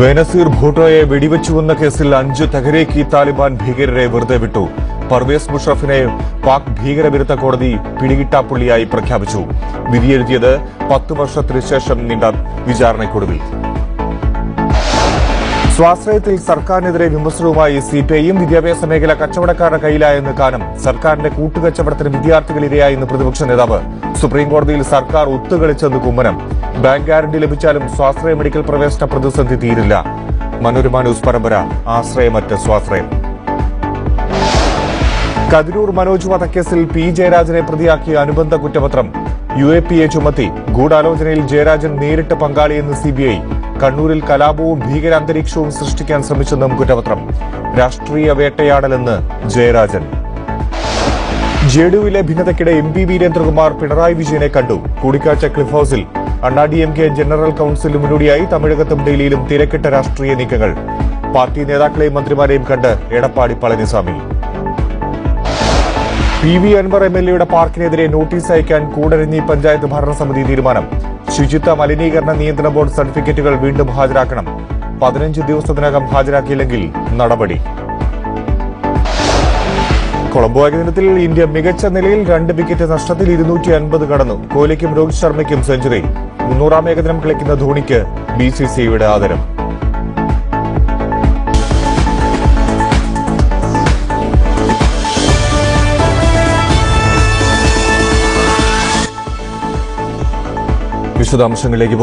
ബേനസീർ ഭൂട്ടോയെ വെടിവെച്ചുവെന്ന കേസിൽ 5 തെഹ്രീക്ക് താലിബാൻ ഭീകരരെ വെറുതെ വിട്ടു. പർവേസ് മുഷറഫിനെ പാക് ഭീകരവിരുദ്ധ കോടതി പിടികിട്ടാപ്പുള്ളിയായി പ്രഖ്യാപിച്ചു. വിധിയെഴുതിയത് 10 വർഷത്തിനു ശേഷം നീണ്ട വിചാരണയ്ക്കൊടുവിൽ. സ്വാശ്രയത്തിൽ സർക്കാരിനെതിരെ വിമർശനവുമായി സിപിഐയും വിദ്യാഭ്യാസ മേഖല കച്ചവടക്കാരുടെ കയ്യിലായെന്ന് കാനം. സർക്കാരിന്റെ കൂട്ടുകച്ചവടത്തിന് വിദ്യാർത്ഥികൾ ഇരയായെന്ന് പ്രതിപക്ഷ നേതാവ്. സുപ്രീംകോടതിയിൽ സർക്കാർ ഒത്തുകളിച്ചെന്ന് കുമ്മനം. ബാങ്ക് ഗ്യാരണ്ടി ലഭിച്ചാലും സ്വാശ്രയ മെഡിക്കൽ പ്രവേശന പ്രതിസന്ധി തീരില്ല. മനോരമ ന്യൂസ് പരമ്പര ആശ്രയമറ്റ സ്വാശ്രയം. കതിരൂർ മനോജ് വധക്കേസിൽ പി ജയരാജനെ പ്രതിയാക്കിയ അനുബന്ധ കുറ്റപത്രം UAPA ചുമത്തി. ഗൂഢാലോചനയിൽ ജയരാജൻ നേരിട്ട് പങ്കാളിയെന്ന് CBI. കണ്ണൂരിൽ കലാപവും ഭീകരാന്തരീക്ഷവും സൃഷ്ടിക്കാൻ ശ്രമിച്ചെന്നും കുറ്റപത്രം. രാഷ്ട്രീയ വേട്ടയാടലെന്ന് ജയരാജൻ. ജെഡിയുവിലെ ഭിന്നതയ്ക്കിടെ MP വീരേന്ദ്രകുമാർ പിണറായി വിജയനെ കണ്ടു. കൂടിക്കാഴ്ച ക്ലിഫ് ഹൌസിൽ. DMK ജനറൽ കൌൺസിലിന് മുന്നോടിയായി തമിഴകത്തും ഡൽഹിയിലും തിരക്കിട്ട രാഷ്ട്രീയ നീക്കങ്ങൾ. പാർട്ടി നേതാക്കളെയും മന്ത്രിമാരെയും കണ്ട് എടപ്പാടി പളനിസ്വാമി. PV അൻവർ MLAയുടെ പാർക്കിനെതിരെ നോട്ടീസ് അയക്കാൻ കൂടരഞ്ഞി പഞ്ചായത്ത് ഭരണസമിതി തീരുമാനം. ശുചിത്വ മലിനീകരണ നിയന്ത്രണ ബോർഡ് സർട്ടിഫിക്കറ്റുകൾ വീണ്ടും ഹാജരാക്കണം. 15 ദിവസത്തിനകം ഹാജരാക്കിയില്ലെങ്കിൽ നടപടി. കൊളംബോ ഏകദിനത്തിൽ ഇന്ത്യ മികച്ച നിലയിൽ 2 വിക്കറ്റ് നഷ്ടത്തിൽ 250 കടന്നു. കോഹ്ലിക്കും രോഹിത് ശർമ്മയ്ക്കും സെഞ്ചുറി. 300-ാം ഏകദിനം കളിക്കുന്ന ധോണിക്ക് BCCIയുടെ ആദരം. വിശദാംശങ്ങളിലേക്ക്